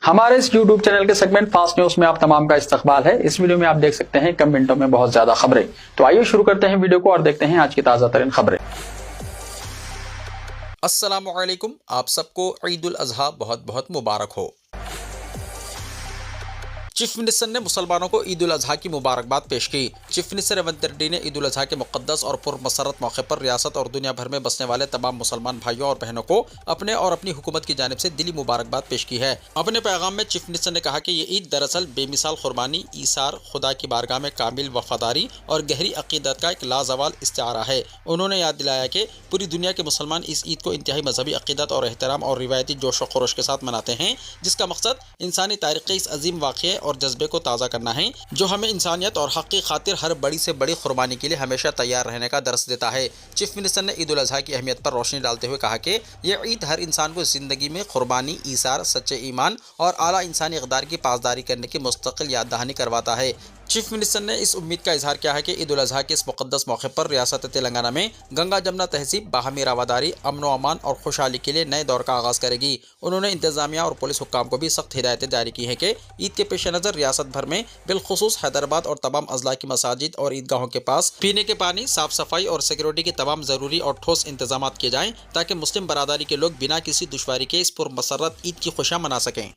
हमारे इस YouTube channel के सेगमेंट फास्ट न्यूज में आप तमाम का इस्तकबाल है। इस वीडियो में आप देख सकते हैं कम मिनटों में बहुत ज्यादा खबरें। तो आइए शुरू करते हैं वीडियो को और देखते हैं आज की ताजा तरीन खबरें। अस्सलामु अलैकुम, आप सबको ईद उल अज़हा बहुत बहुत मुबारक हो। चीफ मिनिस्टर ने मुसलमानों को ईद उल अज़हा की मुबारकबाद पेश की। चीफ मिनिस्टर रेवंत रेड्डी ने ईद उल अज़हा के मुक़द्दस और पुरमसरत मौके पर रियासत और दुनिया भर में बसने वाले तमाम मुसलमान भाइयों और बहनों को अपने और अपनी हुकूमत की जानिब से दिली मुबारकबाद पेश की है। अपने पैगाम में चीफ मिनिस्टर ने कहा कि ये ईद दरअसल बेमिसाल कुर्बानी, ईसार, खुदा की बारगाह में कामिल वफादारी और गहरी अकीदत का एक लाजवाल इस्तिआरा है। उन्होंने याद दिलाया कि पूरी दुनिया के मुसलमान इस ईद को इंतहाई मजहबी अकीदत और एहतराम और रिवायती जोश व खरोश के साथ मनाते हैं, जिसका मकसद इंसानी तारीख़ के इस अजीम वाक़े और जज्बे को ताज़ा करना है जो हमें इंसानियत और हक़ की खातिर हर बड़ी से बड़ी कुर्बानी के लिए हमेशा तैयार रहने का दर्स देता है। चीफ मिनिस्टर ने ईद उल अज़हा की अहमियत पर रोशनी डालते हुए कहा कि यह ईद हर इंसान को ज़िंदगी में कुर्बानी, ईसार, सच्चे ईमान और आला इंसानी इक़दार की पासदारी करने की मुस्तक़िल याद दहानी करवाता है। चीफ मिनिस्टर ने इस उम्मीद का इजहार किया है कि ईद उल अज़हा के इस मुक़द्दस मौके पर रियासत तेलंगाना में गंगा जमुना तहज़ीब बाहमी रवादारी, अमन व अमान और खुशहाली के लिए नए दौर का आगाज़ करेगी। उन्होंने इंतज़ामिया और पुलिस हुक्काम को भी सख्त हिदायतें जारी की हैं कि ईद के पेश नज़र रियासत भर में बिलखुसूस हैदराबाद और तमाम अजला की मसाजिद और ईदगाहों के पास पीने के पानी, साफ सफाई और सिक्योरिटी के तमाम ज़रूरी और ठोस इंतजाम किए जाएँ ताकि मुस्लिम बरादरी के लोग बिना किसी दुश्वारी के इस पुरमसरत ईद की खुशियाँ मना सकें।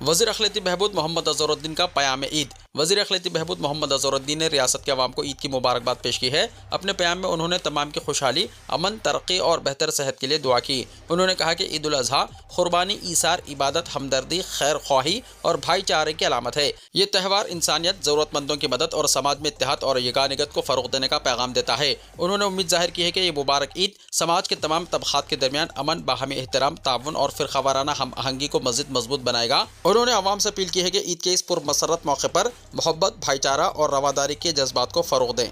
वज़ीर अखिलती बहबूद मोहम्मद अज़हरुद्दीन का प्याम ईद। वज़ीर अखिलती बहबूद मोहम्मद अज़हरुद्दीन ने रियासत के अवाम को ईद की मुबारकबाद पेश की है। अपने प्याम में उन्होंने तमाम की खुशहाली, अमन, तरक्की और बेहतर सेहत के लिए दुआ की। उन्होंने कहा कि ईद उल अज़हा कुर्बानी, ईसार, इबादत, हमदर्दी, खैर ख्वाही और भाईचारे की अलामत है। ये त्यौहार इंसानियत, ज़रूरतमंदों की मदद और समाज में इत्तेहाद और यगानिगत को फ़रोग़ देने का पैगाम देता है। उन्होंने उम्मीद ज़ाहिर की है कि ये मुबारक ईद समाज के तमाम तबक़ात के दरमियान अमन, बाहमी एहतराम, ताउन और फ़िरक़ावाराना हम आहंगी को मज़ीद मजबूत बनाएगा। उन्होंने अवाम से अपील की है कि ईद के इस पुरमसरत मौके पर मोहब्बत, भाईचारा और रवादारी के जज्बात को फ़रोग़ दें।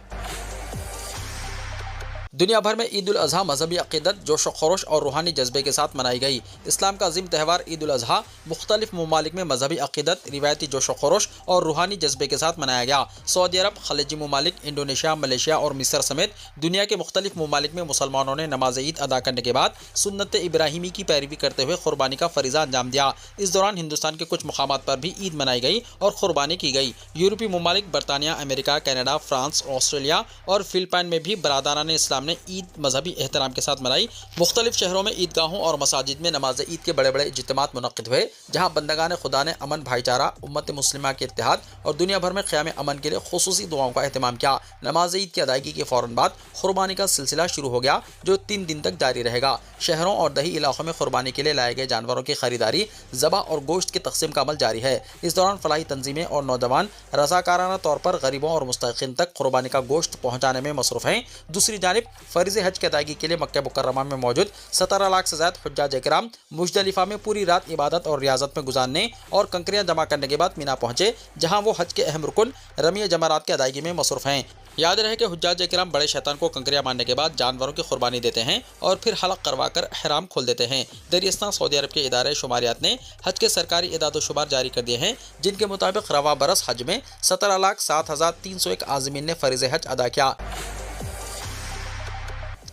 दुनिया भर में ईद उल अज़हा मजहबी अक़ीदत, जोश व खरोश और रूहानी जज्बे के साथ मनाई गई। इस्लाम का अज़ीम त्यौहार ईद उल अज़हा मुख्तलिफ ममालिक में मजहबी अक़ीदत, रिवायती जोश व खरोश और रूहानी जज्बे के साथ मनाया गया। सऊदी अरब, खलीजी ममालिक, इंडोनेशिया, मलेशिया और मिस्र समेत दुनिया के मुख्तलिफ ममालिक में मुसलमानों ने नमाज ईद अदा करने के बाद सुन्नत इब्राहिमी की पैरवी करते हुए कुर्बानी का फ़रीज़ा अंजाम दिया। इस दौरान हिंदुस्तान के कुछ मकामात पर भी ईद मनाई गई और कुर्बानी की गई। यूरोपीय ममालिक बरतानिया, अमेरिका, कनाडा, फ्रांस, ऑस्ट्रेलिया और फिलिपाइन में भी बरादरान इस्लाम ने ईद मजहबी एहतराम के साथ मनाई। मुख्तलिफ शहरों में ईदगाहों और मसाजिद में नमाज ईद के बड़े बड़े इज्तिमात मुनक्किद हुए, जहाँ बंदगान खुदा ने अमन, भाईचारा, उम्मत मुस्लिमा के इत्तेहाद और दुनिया भर में क़याम अमन के लिए खुसूसी दुआओं का एहतमाम किया। नमाज ईद की अदायगी के फ़ौरन बाद कुर्बानी का सिलसिला शुरू हो गया, जो 3 दिन तक जारी रहेगा। शहरों और दही इलाकों में कुर्बानी के लिए लाए गए जानवरों की खरीदारी, ज़बह और गोश्त की तकसीम का अमल जारी है। इस दौरान फलाही तंजीमें और नौजवान रज़ाकाराना तौर पर गरीबों और मुस्तहिक़ीन तक कुर्बानी का गोश्त पहुँचाने में मसरूफ़ हैं। दूसरी जानिब फ़र्ज़ हज की अदायगी के लिए मक्का मुकर्रमा में मौजूद 17 लाख से ज़्यादा हुज्जाज इकराम मुज़दलिफ़ा में पूरी रात इबादत और रियाज़त में गुजारने और कंकरियाँ जमा करने के बाद मीना पहुँचे, जहाँ वो हज के अहम रुकन रमी जमरात की अदायगी में मसरूफ़ हैं। याद रहे कि हुज्जाज इकराम बड़े शैतान को कंकरियाँ मारने के बाद जानवरों की कुर्बानी देते हैं और फिर हलक करवा कर हराम खोल देते हैं। दरियास्तान सऊदी अरब के इदारे शुमारियात ने हज के सरकारी इदाद शुमार जारी कर दिए हैं, जिनके मुताबिक रवा बरस हज में 17,07,301 आज़मीन ने फ़रीज़ हज अदा किया।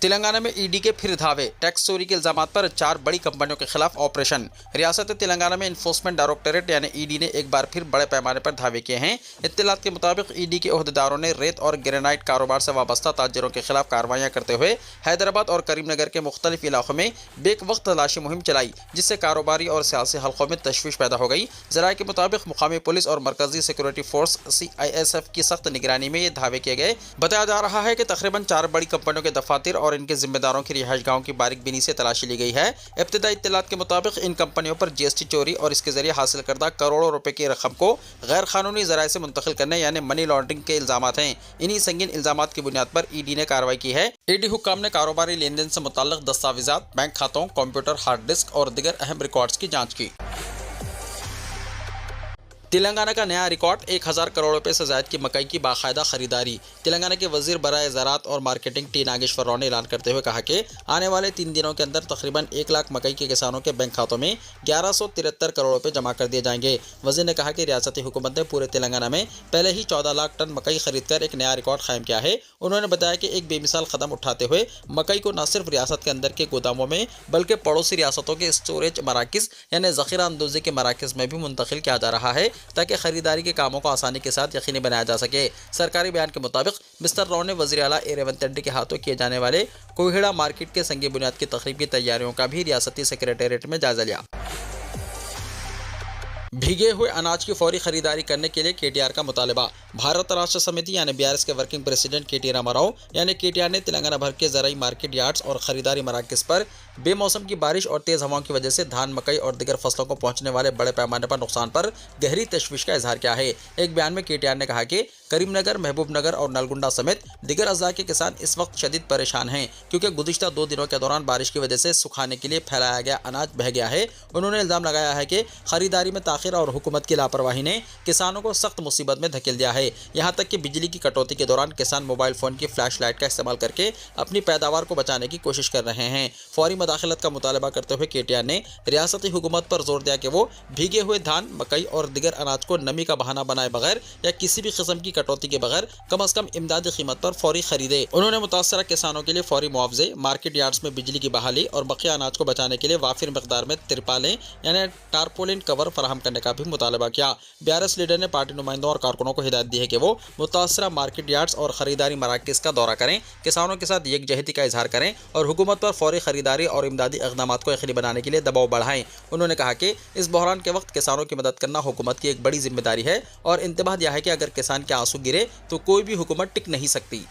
तेलंगाना में ईडी के फिर धावे, टैक्स चोरी के इल्जामात पर 4 बड़ी कंपनियों के खिलाफ ऑपरेशन। रियासत तेलंगाना में इन्फोर्समेंट डायरेक्टरेट यानी ईडी ने एक बार फिर बड़े पैमाने पर धावे किए हैं। इत्तलात के मुताबिक ईडी के ओहदेदारों ने रेत और ग्रेनाइट कारोबार से वाबस्ता ताजिरों के खिलाफ कार्रवाइयाँ करते हुए हैदराबाद और करीमनगर के मुख्तलिफ इलाकों में बेवक्त तलाशी मुहिम चलाई, जिससे कारोबारी और सियासी हल्कों में तशवीश पैदा हो गई। ज़राए के मुताबिक मुकामी पुलिस और मरकजी सिक्योरिटी फोर्स CISF की सख्त निगरानी में ये धावे किए गए। बताया जा रहा है कि तकरीबन 4 बड़ी कंपनियों के दफातर और इनके जिम्मेदारों की रिहाइश गाहों की बारीक बीनी से तलाशी ली गई है। इब्तिदाई इत्तलात के मुताबिक इन कंपनियों पर GST चोरी और इसके जरिए हासिल करदा करोड़ों रुपए की रकम को गैर कानूनी जराए से मुंतकिल करने यानी मनी लॉन्ड्रिंग के इल्जामात हैं। इन्हीं संगीन इल्जामात की बुनियाद पर ईडी ने कार्रवाई की है। ईडी हुक्काम ने कारोबारी लेन देन से मुताल्लिक दस्तावेजात, बैंक खातों, कंप्यूटर, हार्ड डिस्क और दीगर अहम रिकॉर्ड्स की जाँच की। تلنگانہ کا نیا ریکارڈ 1000 کروڑ روپے سے زائد کی مکئی کی باقاعدہ خریداری۔ تلنگانہ کے وزیر برائے زراعت اور مارکیٹنگ ٹی ناگیشور راؤ نے اعلان کرتے ہوئے کہا کہ آنے والے 3 دنوں کے اندر تقریباً 1 لاکھ مکئی کے کسانوں کے بینک کھاتوں میں 1173 کروڑ روپے جمع کر دیے جائیں گے۔ وزیر نے کہا کہ ریاستی حکومت نے پورے تلنگانہ میں پہلے ہی 14 لاکھ ٹن مکئی خرید کر ایک نیا ریکارڈ قائم کیا ہے۔ انہوں نے بتایا کہ ایک بے مثال قدم اٹھاتے ہوئے مکئی کو نہ صرف ریاست کے اندر کے گوداموں میں بلکہ پڑوسی ریاستوں کے اسٹوریج مراکز یعنی ذخیرہ اندوزی کے مراکز میں بھی منتقل کیا جا رہا ہے تاکہ خریداری کے کاموں کو آسانی کے ساتھ یقینی بنایا جا سکے۔ سرکاری بیان کے مطابق مسٹر راؤ نے وزیر اعلیٰ اے ریونت ریڈی کے ہاتھوں کیے جانے والے کوہیڑا مارکیٹ کے سنگ بنیاد کی تقریب کی تیاریوں کا بھی ریاستی سیکریٹریٹ میں جائزہ لیا۔ بھیگے ہوئے اناج کی فوری خریداری کرنے کے لیے کے ٹی آر کا مطالبہ۔ بھارت راشٹر سمیتی یعنی BRS کے ورکنگ پریزیڈنٹ کے ٹی راما راؤ یعنی KTR نے تلنگانہ بھر کے زرعی مارکیٹ یارڈز اور خریداری مراکز پر بے موسم کی بارش اور تیز ہواؤں کی وجہ سے دھان، مکئی اور دیگر فصلوں کو پہنچنے والے بڑے پیمانے پر نقصان پر گہری تشویش کا اظہار کیا ہے۔ ایک بیان میں KTR نے کہا کہ کریم نگر، محبوب نگر اور نلگنڈا سمیت دیگر اضلاع کے کسان اس وقت شدید پریشان ہیں کیونکہ گزشتہ 2 دنوں کے دوران بارش کی وجہ سے سکھانے کے لیے پھیلایا گیا اناج بہہ گیا ہے۔ انہوں نے الزام لگایا ہے کہ خریداری میں تاخیر اور حکومت کی لاپرواہی نے کسانوں کو سخت مصیبت میں دھکیل دیا ہے، یہاں تک کہ بجلی کی کٹوتی کے دوران کسان موبائل فون کی فلیش لائٹ کا استعمال کر کے اپنی پیداوار کو بچانے کی کوشش کر رہے ہیں۔ فوری مداخلت کا مطالبہ کرتے ہوئے KTR نے ریاستی حکومت پر زور دیا کہ وہ بھیگے ہوئے دھان، مکئی اور دیگر اناج کو نمی کا بہانہ بنائے بغیر یا کسی بھی قسم کی کٹوتی کے بغیر کم از کم امدادی قیمت پر فوری خریدے۔ انہوں نے متاثرہ کسانوں کے لیے فوری معاوضے، مارکیٹ یارڈز میں بجلی کی بحالی اور بقیہ اناج کو بچانے کے لیے وافر مقدار میں ترپالیں یعنی ٹارپولین کور فراہم کرنے کا بھی مطالبہ کیا۔ BRS لیڈر نے پارٹی نمائندوں اور کارکنوں کو ہدایت دی ہے کہ وہ متاثرہ مارکیٹ یارڈز اور خریداری مراکز کا دورہ کریں، کسانوں کے ساتھ یکجہتی کا اظہار کریں اور حکومت پر فوری خریداری اور امدادی اقدامات کو یقینی بنانے کے لیے دباؤ بڑھائیں۔ انہوں نے کہا کہ اس بحران کے وقت کسانوں کی مدد کرنا حکومت کی ایک بڑی ذمہ داری ہے اور انتباہ دیا ہے کہ اگر کسان کے آنسو گرے تو کوئی بھی حکومت ٹک نہیں سکتی۔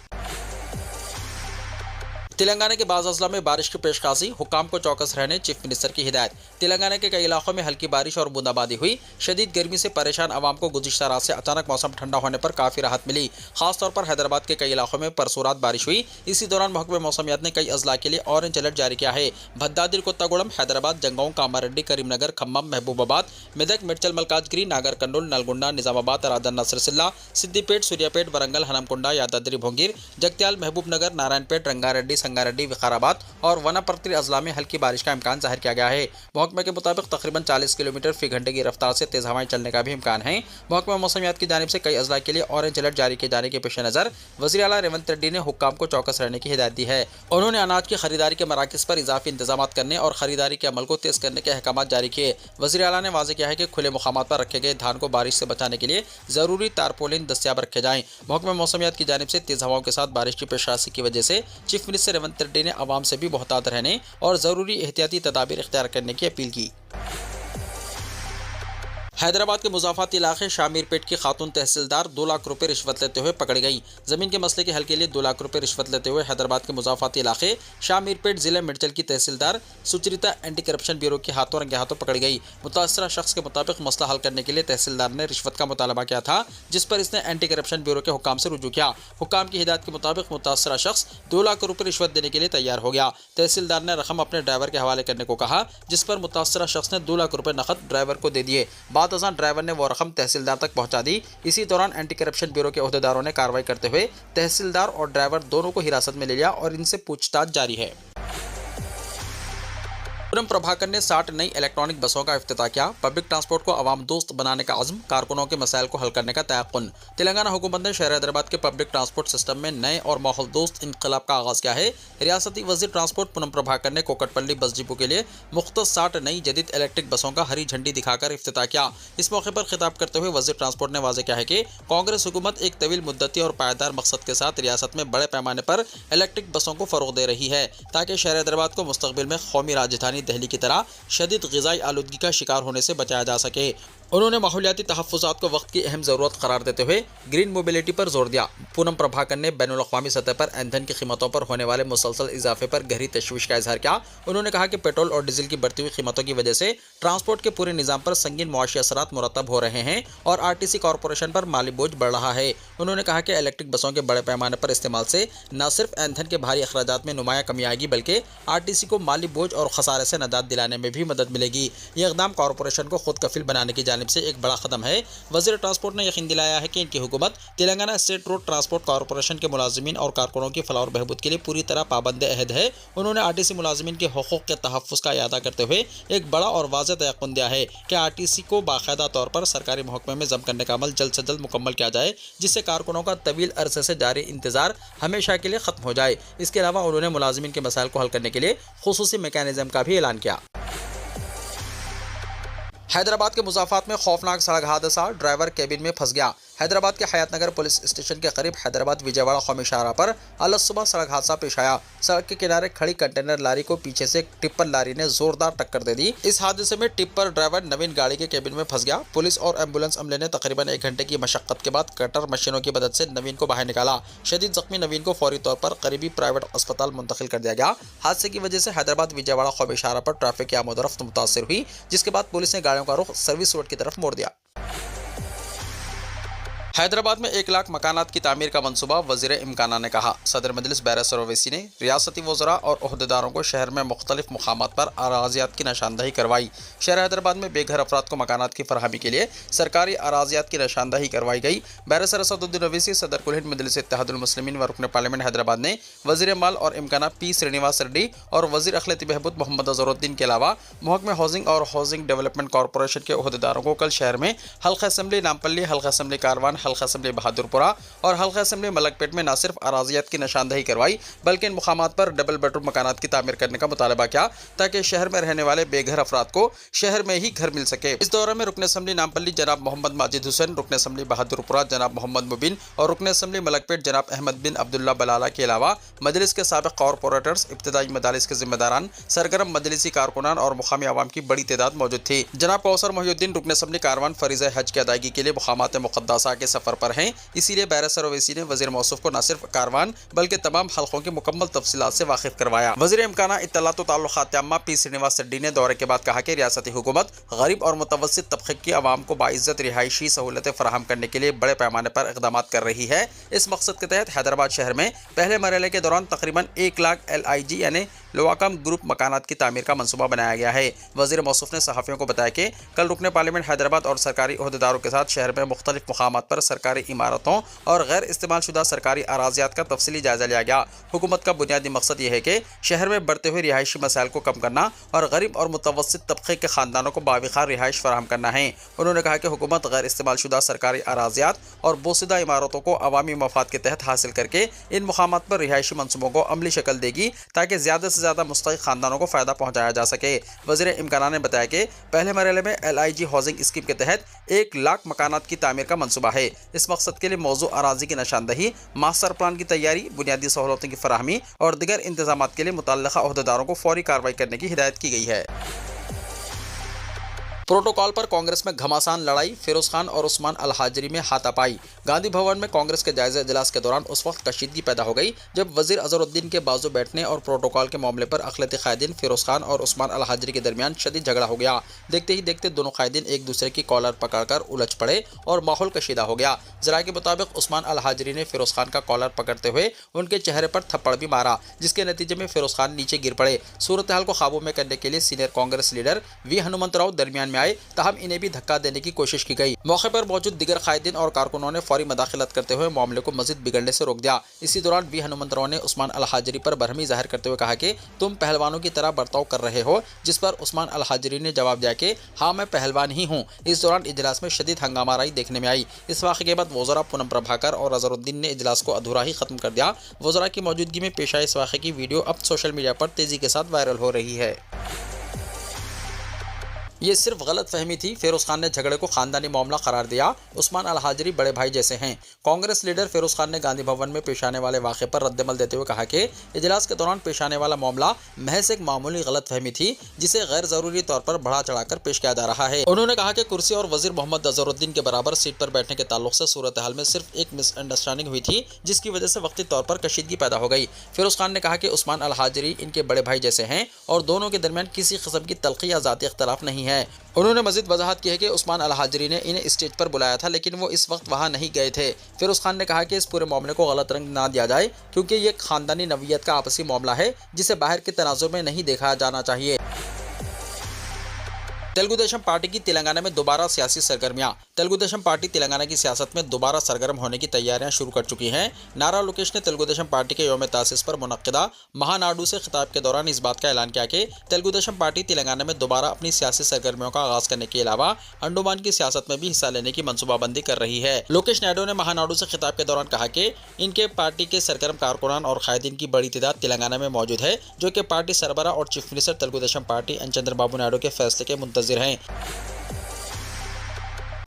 تلنگانہ کے بعض اضلاع میں بارش کی پیشخاصی، حکام کو چوکس رہنے چیف منسٹر کی ہدایت۔ تلنگانہ کے کئی علاقوں میں ہلکی بارش اور بوندہ ہوئی۔ شدید گرمی سے پریشان عوام کو گزشتہ رات سے اچانک موسم ٹھنڈا ہونے پر کافی راحت ملی۔ خاص طور پر حیدرآباد کے کئی علاقوں میں پرسوں رات بارش ہوئی۔ اسی دوران محکمہ موسمیات نے کئی اضلاع کے لیے آرنج الرٹ جاری کیا ہے۔ بھدادری، کوتاگوڑم، حیدرآباد، جنگاؤں، کاماریڈی، کریم نگر، کھمم، محبوب آباد، میدک، میڈچل ملکاجگیری، ناگر کرنول، نلگنڈا، نظام آباد، راجن سرسلہ، سدی پیٹ، سوریہ پیٹ، ورنگل، ہنمکنڈا، یادادری بھونگیر، جگتیال، محبوب نگر، نارائن پیٹ، رنگاریڈی، سنگاریڈی، وقارآباد اور وناپرتی اضلاع میں ہلکی بارش کا امکان ظاہر کیا گیا ہے۔ محکمہ کے مطابق تقریباً 40 کلومیٹر فی گھنٹے کی رفتار سے تیز ہوائیں چلنے کا بھی امکان ہے۔ محکمہ موسمیات کی جانب سے کئی اضلاع کے لیے آرنج الرٹ جاری کیے جانے کے پیش نظر وزیر اعلیٰ ریونت ریڈی نے حکام کو چوکس رہنے کی ہدایت دی ہے۔ انہوں نے اناج کی خریداری کے مراکز پر اضافی انتظامات کرنے اور خریداری کے عمل کو تیز کرنے کے احکامات جاری کیے۔ وزیر اعلیٰ نے واضح کیا ہے کہ کھلے مقامات پر رکھے گئے دھان کو بارش سے بچانے کے لیے ضروری تارپولین دستیاب رکھے جائیں۔ محکمہ موسمیات کی جانب سے تیز ہواؤں کے ساتھ بارش کی پیشخاصی کی وجہ سے چیف منسٹر ریونت ریڈی نے عوام سے بھی محتاط رہنے اور ضروری احتیاطی تدابیر اختیار کرنے کی اپیل کی۔ حیدرآباد کے مضافاتی علاقے شامیر پیٹ کی خاتون تحصیلدار 2 لاکھ روپے رشوت لیتے ہوئے پکڑی گئی۔ زمین کے مسئلے کے حل کے لیے 2 لاکھ روپے رشوت لیتے ہوئے حیدرآباد کے مضافاتی علاقے شامیر پیٹ ضلع میڈچل کی تحصیلدار سچریتا اینٹی کرپشن بیورو کے ہاتھوں رنگے ہاتھوں پکڑی گئی۔ متاثرہ شخص کے مطابق مسئلہ حل کرنے کے لیے تحصیلدار نے رشوت کا مطالبہ کیا تھا، جس پر اس نے اینٹی کرپشن بیورو کے حکام سے رجوع کیا۔ حکام کی ہدایت کے مطابق متاثرہ شخص 2 لاکھ روپے رشوت دینے کے لیے تیار ہو گیا۔ تحصیلدار نے رقم اپنے ڈرائیور کے حوالے کرنے کو کہا، جس پر متاثرہ شخص نے 2 لاکھ روپے نقد ڈرائیور کو دے دیے۔ بعد ازاں ڈرائیور نے وہ رقم تحصیلدار تک پہنچا دی۔ اسی دوران اینٹی کرپشن بیورو کے عہدیداروں نے کارروائی کرتے ہوئے تحصیلدار اور ڈرائیور دونوں کو حراست میں لے لیا اور ان سے پوچھ تاچھ جاری ہے۔ پونم پربھاکر نے 60 نئی الیکٹرانک بسوں کا افتتاح کیا۔ پبلک ٹرانسپورٹ کو عوام دوست بنانے کا عزم، کارکنوں کے مسائل کو حل کرنے کا تیقن۔ تلنگانہ حکومت نے شہر حیدرآباد کے پبلک ٹرانسپورٹ سسٹم میں نئے اور ماحول دوست انقلاب کا آغاز کیا ہے۔ ریاستی وزیر ٹرانسپورٹ پونم پربھاکر نے کوکٹ پلی بس ڈپو کے لیے مختص 60 نئی جدید الیکٹرک بسوں کا ہری جھنڈی دکھا کر افتتاح کیا۔ اس موقع پر خطاب کرتے ہوئے وزیر ٹرانسپورٹ نے واضح کیا ہے کہ کانگریس حکومت ایک طویل مدتی اور پائیدار مقصد کے ساتھ ریاست میں بڑے پیمانے پر الیکٹرک بسوں کو فروغ دے رہی ہے تاکہ شہر حیدرآباد کو مستقبل میں قومی راجدھانی دہلی کی طرح شدید غذائی آلودگی کا شکار ہونے سے بچایا جا سکے۔ انہوں نے ماحولیاتی تحفظات کو وقت کی اہم ضرورت قرار دیتے ہوئے گرین موبلٹی پر زور دیا۔ پونم پربھاکر نے بین الاقوامی سطح پر ایندھن کی قیمتوں پر ہونے والے مسلسل اضافے پر گہری تشویش کا اظہار کیا۔ انہوں نے کہا کہ پیٹرول اور ڈیزل کی بڑھتی ہوئی قیمتوں کی وجہ سے ٹرانسپورٹ کے پورے نظام پر سنگین معاشی اثرات مرتب ہو رہے ہیں اور RTC کارپوریشن پر مالی بوجھ بڑھ رہا ہے۔ انہوں نے کہا کہ الیکٹرک بسوں کے بڑے پیمانے پر استعمال سے نہ صرف ایندھن کے بھاری اخراجات میں نمایاں کمی آئے گی بلکہ RTC کو مالی بوجھ اور خسارے سے نجات دلانے میں بھی مدد ملے گی۔ یہ اقدام کارپوریشن کو خود کفیل بنانے کی جانب जानिब से एक बड़ा कदम है। वज़ीर ट्रांसपोर्ट ने यकीन दिलाया है कि इनकी हुकूमत Telangana state road transport corporation के मुलाजिमीन और कारकुनों की फलाह और बहबूद के लिए पूरी तरह पाबंद अहद है। उन्होंने आरटीसी मुलाजिमीन के हुकूक के तहफ़्फ़ुज़ का इयादा करते हुए एक बड़ा और वाज़ेह तयक़्क़ुन दिया है कि आरटीसी को बाकायदा तौर पर सरकारी महकमे में ज़ब्त करने का अमल जल्द से जल्द मुकम्मल किया जाए, जिससे कारकुनों का तवील अरसे से जारी इंतज़ार हमेशा के लिए ख़त्म हो जाए। इसके अलावा उन्होंने मुलाजिमीन के मसाइल को हल करने के लिए खुसूसी मैकेनिज़्म का भी ऐलान किया। हैदराबाद के मुज़ाफ़ात में खौफनाक सड़क हादसा, ड्राइवर केबिन में फंस गया। हैदराबाद के हयात नगर पुलिस स्टेशन के करीब हैदराबाद विजयवाड़ा कौमी शाहराह पर अलग सुबह सड़क हादसा पेश आया। सड़क के किनारे खड़ी कंटेनर लारी को पीछे से टिप्पर लारी ने जोरदार टक्कर दे दी। इस हादसे में टिप्पर ड्राइवर नवीन गाड़ी के केबिन में फंस गया। पुलिस और एम्बुलेंस अमले ने तकरीबन 1 घंटे की मशक्कत के बाद कटर मशीनों की मदद से नवीन को बाहर निकाला। शदीद जख्मी नवीन को फौरी तौर पर करीबी प्राइवेट अस्पताल मुंतकिल कर दिया गया। हादसे की वजह से हैदराबाद विजयवाड़ा कौमी शाहराह पर ट्रैफिक की आमदोरफ्त मुतासिर हुई, जिसके बाद पुलिस ने गाड़ियों का रुख सर्विस रोड की तरफ मोड़ दिया। हैदराबाद में 1 लाख मकानात की तामीर का मंसूबा, वज़ीर इमकाना ने कहा। सदर मजलिस बैरसर ओवैसी ने रियासती वज़रा और ओहदेदारों को शहर में मुख्तलिफ मुकामात पर अराज़ियात की निशानदही करवाई। शहर हैदराबाद में बेघर अफराद को मकानात की फरहमी के लिए सरकारी अराज़ियात की निशानदही करवाई गई। बैरसर असदुद्दीन ओवैसी, सदर कुल हिंद मजलिस इत्तेहादुल मुस्लिमीन व रुकन पार्लियामेंट हैदराबाद ने वज़ीर माल और इमकाना पी श्रीनिवास रेड्डी और वज़ीर अखिलती बहबूद मोहम्मद अज़हरुद्दीन के अलावा महकमे हाउसिंग और हाउसिंग डेवलपमेंट कॉरपोरेशन के ओहदेदारों को कल शहर में हल्का असम्बली नामपल्ली, हल्का असम्बली कारवान, हल्का असम्बली बहादुरपुरा और हल्का असम्बली मलकपेट में न सिर्फ अराज़ियात की निशानदही करवाई, बल्कि इन मुकामात पर डबल बेडरूम मकानात की तामीर करने का मुतालबा किया, ताकि शहर में रहने वाले बेघर अफराद को शहर में ही घर मिल सके। इस दौरे में रुकन असम्बली नामपल्ली जनाब मोहम्मद माजिद हुसैन, रुकन असम्बली बहादुरपुरा जनाब मोहम्मद मुबिन और रुकन असम्बली मलकपेट जनाब अहमद बिन अब्दुल्ला बलाला के अलावा मजलिस के साबिक़ कॉरपोरेटर्स, इब्तिदाई मदालिस के जिम्मेदारान, सरगर्म मजलिसी कारकुनान और मुकामी आवाम की बड़ी तादाद मौजूद थी। जनाब कौसर मोहिउद्दीन, रुकन असम्बली कारवान फरीज़ हज की अदायगी के लिए मुकामात मुक़द्दसा के सफ़र पर हैं, इसीलिए बैरसर ओवैसी ने वज़ीर मौसूफ को न सिर्फ कारवान बल्कि तमाम हल्कों की मुकम्मल तफसीलात से वाकिफ करवाया। वज़ीर इमकाना इत्तलात व ताल्लुकात आम्मा पी श्रीनिवास रेड्डी ने दौरे के बाद कहा कि रियासती हुकूमत गरीब और मुतवस्सित तबके की आवाम को बाइज़्ज़त रिहायशी सहूलतें फराहम करने के लिए बड़े पैमाने पर इक़दाम कर रही है। इस मकसद के तहत हैदराबाद शहर में पहले मरहले के दौरान तकरीबन 1 लाख LIG यानी लोआकम ग्रुप मकानात की तामीर का मंसूबा बनाया गया है। वज़ीर मौसूफ ने सहाफ़ियों को बताया कि कल रुकने पार्लियामेंट हैदराबाद और सरकारी ओहदेदारों के साथ शहर में मुख्तलिफ मुकामात पर सरकारी इमारतों और गैर इस्तेमाल शुदा सरकारी अराज़ियात का तफसीली जायज़ा लिया गया। हुकूमत का बुनियादी मकसद ये है कि शहर में बढ़ते हुए रिहायशी मसाइल को कम करना और गरीब और मुतवस्सित तबके के ख़ानदानों को बाविखार रिहाइश फराहम करना है। उन्होंने कहा कि हुकूमत गैर इस्तेमाल शुदा सरकारी अराज़ियात और बोसिदा इमारतों को अवामी मफाद के तहत हासिल करके इन मुकामात पर रिहायशी मनसूबों को अमली शक्ल देगी, ताकि ज़्यादा से ज़्यादा मुस्तहिक़ ख़ानदानों को फ़ायदा पहुँचाया जा सके। वज़ीर इमकाना ने बताया कि पहले मरहले में LIG हाउसिंग स्कीम के तहत 1 लाख मकानात की तामीर का मंसूबा है। इस मकसद के लिए मौजू अराज़ी की निशानदही, मास्टर प्लान की तैयारी, बुनियादी सहूलतों की फराहमी और दीगर इंतजामात के लिए मुतल्लिक़ा ओहदेदारों को फौरी कार्रवाई करने की हिदायत की गई है। प्रोटोकॉल पर कांग्रेस में घमासान लड़ाई, फिरोज खान और उस्मान अल हाजरी में हाथापाई। गांधी भवन में कांग्रेस के जायजा इजलास के दौरान उस वक्त कशीदगी पैदा हो गई जब वजीर अजहरुद्दीन के बाजू बैठने और प्रोटोकॉल के मामले पर अखिलती कायदीन फिरोज खान और उस्मान अल हाजरी के दरमियान शदीद झगड़ा हो गया। देखते ही देखते दोनों कायदीन एक दूसरे की कॉलर पकड़कर उलझ पड़े और माहौल कशीदा हो गया। जरा के मुताबिक उस्मान अल हाजरी ने फिरोज खान का कॉलर पकड़ते हुए उनके चेहरे पर थप्पड़ भी मारा, जिसके नतीजे में फिरोज खान नीचे गिर पड़े। सूरत हाल को काबू में करने के लिए senior Congress leader V Hanumantharao दरमियान में आए, तहम इन्हें भी धक्का देने की कोशिश की गई। मौके पर मौजूद दिगर कायदीन और कारकुनों ने फौरी मदाखिलत करते हुए मामले को मजीद बिगड़ने से रोक दिया। इसी दौरान V हनुमंतराव ने उस्मान अल हाजरी पर बरहमी जाहिर करते हुए कहा कि तुम पहलवानों की तरह बर्ताव कर रहे हो, जिस पर उस्मान अल हाजरी ने जवाब दिया कि हाँ, मैं पहलवान ही हूँ। इस दौरान इजलास में शदीद हंगामाराई देखने में आई। इस वाक़े के बाद वज़रा पूनम प्रभाकर और अजहरुद्दीन ने इजलास को अधूरा ही खत्म कर दिया। वज़रा की मौजूदगी में पेश आए इस वाक़े की वीडियो अब सोशल मीडिया पर तेजी के साथ वायरल हो रही है। ये सिर्फ गलत फहमी थी। फिरोज खान ने झगड़े को खानदानी मामला करार दिया। उस्मान अल हाजरी बड़े भाई जैसे हैं। कांग्रेस लीडर फिरोज खान ने गांधी भवन में पेश आने वाले वाक़े पर रद्दमल देते हुए कहा कि इजलास के दौरान पेश आने वाला मामला महज एक मामूली गलत फहमी थी, जिसे गैर ज़रूरी तौर पर बढ़ा चढ़ाकर पेश किया जा रहा है। उन्होंने कहा कि कुर्सी और वजीर मोहम्मद अजहरुद्दीन के बराबर सीट पर बैठने के ताल्लुक से सूरत हाल में सिर्फ एक मिसअंडरस्टैंडिंग हुई थी, जिसकी वजह से वक्ती तौर पर कशीदगी पैदा हो गई। फिरोज खान ने कहा कि उस्मान अल हाजरी इनके बड़े भाई जैसे हैं और दोनों के दरमियान किसी किस्म की तलखी या ज़ाती इख्तलाफ नहीं है। उन्होंने मजीद वजाहत की है कि उस्मान अल हाजरी ने इन्हें स्टेज पर बुलाया था, लेकिन वो इस वक्त वहाँ नहीं गए थे। फिरोज खान ने कहा कि इस पूरे मामले को गलत रंग ना दिया जाए, क्योंकि ये खानदानी नवीयत का आपसी मामला है, जिसे बाहर के तनाजुर में नहीं देखा जाना चाहिए। तेलुगु देशम पार्टी की तेलंगाना में दोबारा सियासी सरगर्मियां। तेलुगु देशम पार्टी तेलंगाना की सियासत में दोबारा सरगर्म होने की तैयारियां शुरू कर चुकी हैं। नारा लोकेश ने तेलुगु देशम पार्टी के यौम तासीस पर मुनक्किदा महानाडु से खिताब के दौरान इस बात का ऐलान किया कि तेलुगु देशम पार्टी तेलंगाना में दोबारा अपनी सियासी सरगर्मियों का आगाज करने के अलावा अंडमान की सियासत में भी हिस्सा लेने की मनसूबाबंदी कर रही है। लोकेश नायडू ने महानाडु से खिताब के दौरान कहा कि इनके पार्टी के सरगर्म कारकुनान और कायदीन की बड़ी तादाद तेलंगाना में मौजूद है, जो कि पार्टी सरबरा और chief minister Telugu Desam party N Chandrababu Naidu के फैसले के मुंतजिर हैं।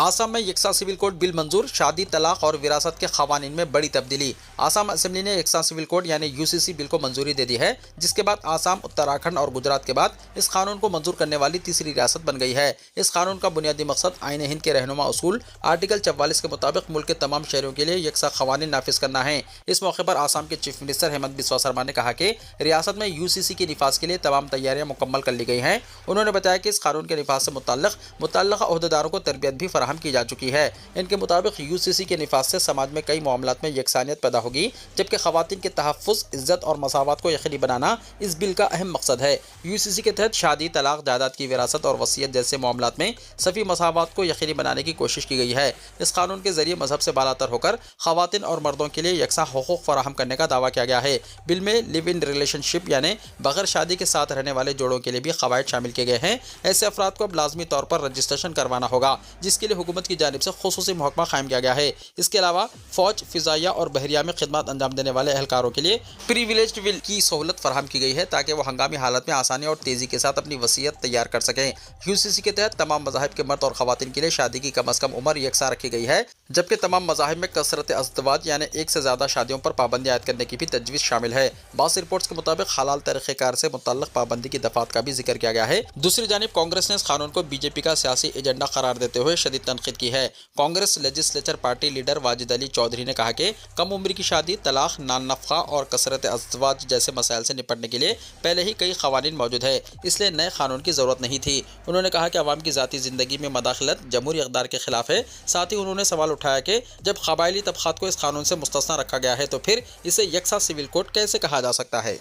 आसाम में यकसा सिविल कोड बिल मंजूर, शादी तलाक और विरासत के खवानीन में बड़ी तब्दीली। आसाम असेंबली ने यकसा सिविल कोड यानी यूसीसी बिल को मंजूरी दे दी है, जिसके बाद आसाम, उत्तराखंड और गुजरात के बाद इस कानून को मंजूर करने वाली तीसरी रियासत बन गई है। इस कानून का बुनियादी मकसद आईन हिंद के रहनुमा उसूल आर्टिकल 44 के मुताबिक मुल्क के तमाम शहरों के लिए यकसा खवानीन नाफिज करना है। इस मौके पर आसाम के चीफ मिनिस्टर हेमंत बिस्वा शर्मा ने कहा कि रियासत में यूसीसी के निफाज के लिए तमाम तैयारियां मुकम्मल कर ली गई हैं। उन्होंने बताया कि इस कानून के निफाज से मुतल्लिक़ा ओहदेदारों को तरबियत भी फराहम की जा चुकी है। इनके मुताबिक यूसीसी के निफाज से समाज में कई मामलात में यकसानियत पैदा होगी, जबकि खवातीन के तहफ़्फ़ुज़, इज्जत और मसावत को यकीनी बनाना इस बिल का अहम मकसद है। यूसीसी के तहत शादी, तलाक, जायदाद की विरासत और वसीयत जैसे मामलात में सफ़ी मसावत को यकीनी बनाने की कोशिश की गई है। इस कानून के जरिए मजहब से बालातर होकर खवातीन और मर्दों के लिए यकसा हुकूक फराहम करने का दावा किया गया है। बिल में लिव इन रिलेशनशिप यानी बगैर शादी के साथ रहने वाले जोड़ों के लिए भी कवायद शामिल किए गए हैं। ऐसे अफराद को अब लाजमी तौर पर रजिस्ट्रेशन करवाना होगा, जिसके लिए हुकूमत की जानिब से खुसूसी महकमा कायम किया गया है। इसके अलावा फौज, फिजाइया और बहरिया में खिदमत अंजाम देने वाले एहलकारों के लिए प्रिविलेज्ड विल की सहूलत फराहम की गई है, ताकि वो हंगामी हालत में आसानी और तेजी के साथ अपनी वसीयत तैयार कर सकें। यूसीसी के तहत तमाम मज़ाहिब के मर्द और खवातीन के लिए शादी की कम अज़ कम उम्र यकसा रखी गई है, जबकि तमाम मज़ाहिब में कसरत अज़दवाज यानी एक से ज़्यादा शादियों पर पाबंदी आयद करने की भी तजवीज़ शामिल है। बाज़ रिपोर्ट्स के मुताबिक हलाल तरीक़ेकार से मुतल्लिक़ पाबंदी की दफ़ात का भी जिक्र किया गया है। दूसरी जानिब कांग्रेस ने इस कानून को बीजेपी का सियासी एजेंडा करार देते हुए शदीद तनक़ीद की है। Congress legislature party leader Wajid Ali Chowdhury ने कहा कि कम उम्र की शादी, तलाक, नान नफ़ा और कसरत अज़दवाज जैसे मसाइल से निपटने के लिए पहले ही कई क़वानीन मौजूद है, इसलिए नए कानून की ज़रूरत नहीं थी। उन्होंने कहा कि अवाम की ज़ाती ज़िंदगी में मदाखलत जमहूरी इक़्तिदार के खिलाफ है। साथ ही उन्होंने सवाल उठाया कि जब क़बायली तबक़ात को इस कानून से मुस्तस्ना रखा गया है, तो फिर इसे यकसा सिविल कोड कैसे कहा जा सकता है।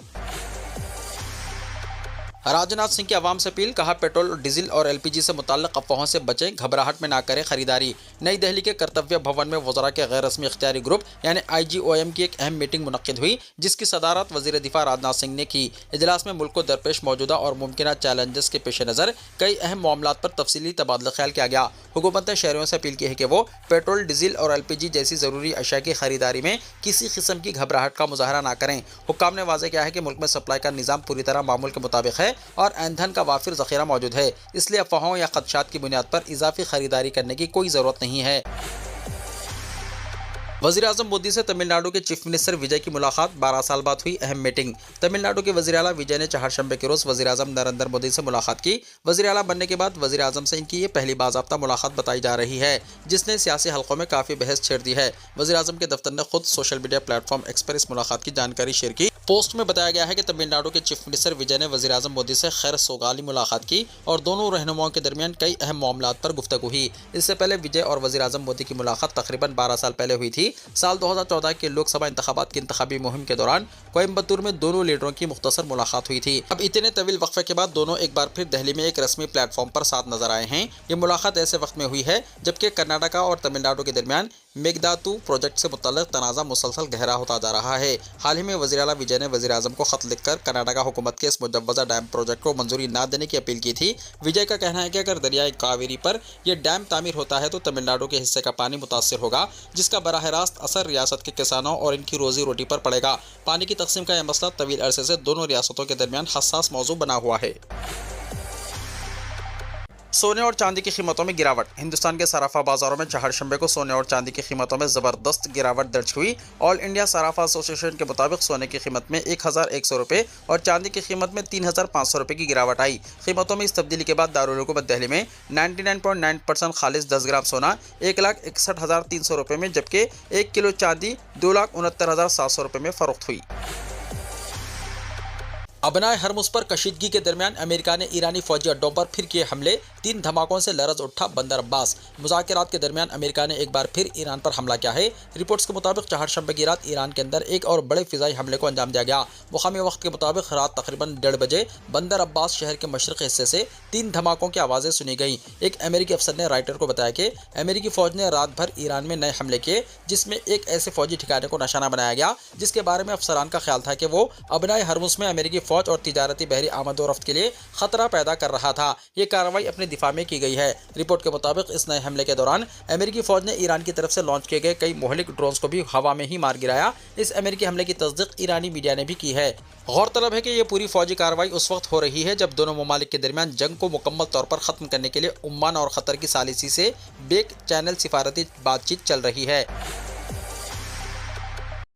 राजनाथ सिंह की आवाम से अपील, कहा पेट्रोल, डीजल और एलपीजी से मुताल्लिक़ अफवाहों से बचें, घबराहट में ना करें खरीदारी। नई दिल्ली के कर्तव्य भवन में वज़रा के गैर रस्मी इख्तियारी ग्रुप यानी IGOM की एक अहम मीटिंग मुनक्किद हुई, जिसकी सदारत वज़ीर दिफा राजनाथ सिंह ने की। इजलास में मुल्क को दरपेश मौजूदा और मुमकिना चैलेंजेस के पेश नज़र कई अहम मामलात पर तफसीली तबादला ख्याल किया गया। हुकूमत ने शहरियों से अपील की है कि वो पेट्रोल, डीजल और एलपीजी जैसी ज़रूरी अशिया की खरीदारी में किसी किस्म की घबराहट का मुजाहरा ना करें। हुक्काम ने वाज़ेह किया है कि मुल्क में सप्लाई का निज़ाम पूरी तरह मामूल के मुताबिक है और ईंधन का वाफिर ज़ख़ीरा मौजूद है, इसलिए अफवाहों या खदशात की बुनियाद पर इजाफी खरीदारी करने की कोई ज़रूरत नहीं है। वज़ीर-ए-आज़म मोदी से तमिलनाडु के चीफ मिनिस्टर विजय की मुलाकात, 12 साल बाद हुई अहम मीटिंग। तमिलनाडु के वज़ीर आला विजय ने चहारशंबे के रोज़ वज़ीर-ए-आज़म नरेंद्र मोदी से मुलाकात की। वज़ीर आला बनने के बाद वज़ीर-ए-आज़म से इनकी ये पहली बाज़ाब्ता मुलाकात बताई जा रही है, जिसने सियासी हलकों में काफ़ी बहस छेड़ दी है। वज़ीर-ए-आज़म के दफ्तर ने खुद सोशल मीडिया प्लेटफॉर्म एक्स पर इस मुलाकात की जानकारी शेयर की। पोस्ट में बताया गया है कि तमिलनाडु के चीफ मिनिस्टर विजय ने वज़ीर-ए-आज़म मोदी से खैर सोगाली मुलाकात की और दोनों रहनुमाओं के दरमियान कई अहम मामलात पर गुफ्तगू हुई। इससे पहले विजय और वज़ीर-ए-आज़म मोदी की मुलाकात तकरीबन 12 साल पहले हुई थी। साल 2014 के लोकसभा इंतखाबात की इंतखाबी मुहिम के दौरान कोयम्बतूर में दोनों लीडरों की मुख्तसर मुलाकात हुई थी। अब इतने तवील वक्फे के बाद दोनों एक बार फिर दिल्ली में एक रस्मी प्लेटफॉर्म पर साथ नजर आए हैं। ये मुलाकात ऐसे वक्त में हुई है जबकि कर्नाटका और तमिलनाडु के दरमियान मेघदातु प्रोजेक्ट से मुतल्लिक़ तनाज़ा मुसलसल गहरा होता जा रहा है। हाल ही में वज़ीर आला विजय ने वज़ीर-ए-आज़म को खत लिखकर कर्नाटका हुकूमत के इस मुजव्वज़ा डैम प्रोजेक्ट को मंजूरी न देने की अपील की थी। विजय का कहना है कि अगर दरियाई कावेरी पर यह डैम तामीर होता है तो तमिलनाडु के हिस्से का पानी मुतासर होगा, जिसका बराह रास्त असर रियासत के किसानों और इनकी रोजी रोटी पर पड़ेगा। पानी की तकसीम का यह मसला तवील अरसे से दोनों रियासतों के दरमियान हसास मौजू बना हुआ है। सोने और चांदी की कीमतों में गिरावट। हिंदुस्तान के सराफा बाजारों में चहारशंबे को सोने और चांदी की कीमतों में ज़बरदस्त गिरावट दर्ज हुई। ऑल इंडिया सराफा एसोसिएशन के मुताबिक सोने की कीमत में 1100 रुपये और चांदी की कीमत में 3500 रुपये की गिरावट आई। कीमतों में इस तब्दीली के बाद दारुल हुकूमत दिल्ली में 99.9% खालिस 10 ग्राम सोना 1,61,300 रुपये में, जबकि 1 किलो चांदी 2,69,700 रुपये में फ़रोख्त हुई। अबनाए हरमुज पर कशीदगी के दरमियान अमेरिका ने ईरानी फौजी अड्डों पर फिर किए हमले, 3 धमाकों से लरज उठा बंदर अब्बास। मुज़ाकरात के दरमियान अमेरिका ने एक बार फिर ईरान पर हमला किया है। रिपोर्ट्स के मुताबिक चहारशंबे की रात ईरान के अंदर एक और बड़े फिजाई हमले को अंजाम दिया गया। मुकामी वक्त के मुताबिक रात तकरीबन 1:30 बजे बंदर अब्बास शहर के मशरक़ी हिस्से से 3 धमाकों की आवाज़ें सुनी गई। एक अमेरिकी अफसर ने राइटर को बताया कि अमेरिकी फ़ौज ने रात भर ईरान में नए हमले किए, जिसमें एक ऐसे फौजी ठिकाने को निशाना बनाया गया जिसके बारे में अफसरान का ख्याल था कि वो अबनाए हरमुज में अमेरिकी फ़ौज और तिजारती बहरी आमद व रफ्त के लिए खतरा पैदा कर रहा था। ये कार्रवाई अपने दिफा में की गई है। रिपोर्ट के मुताबिक इस नए हमले के दौरान अमेरिकी फौज ने ईरान की तरफ से लॉन्च किए गए कई मोहलिक ड्रोन्स को भी हवा में ही मार गिराया। इस अमेरिकी हमले की तस्दीक ईरानी मीडिया ने भी की है। गौरतलब है कि ये पूरी फौजी कार्रवाई उस वक्त हो रही है जब दोनों ममालिक के दरमियान जंग को मुकम्मल तौर पर ख़त्म करने के लिए ओमान और क़तर की सालिसी से बेक चैनल सिफारती बातचीत चल रही है।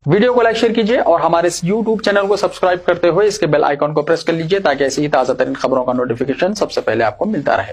वीडियो को लाइक शेयर कीजिए और हमारे इस YouTube चैनल को सब्सक्राइब करते हुए इसके बेल आइकॉन को प्रेस कर लीजिए ताकि ऐसी ही ताज़ा तरीन खबरों का नोटिफिकेशन सबसे पहले आपको मिलता रहे।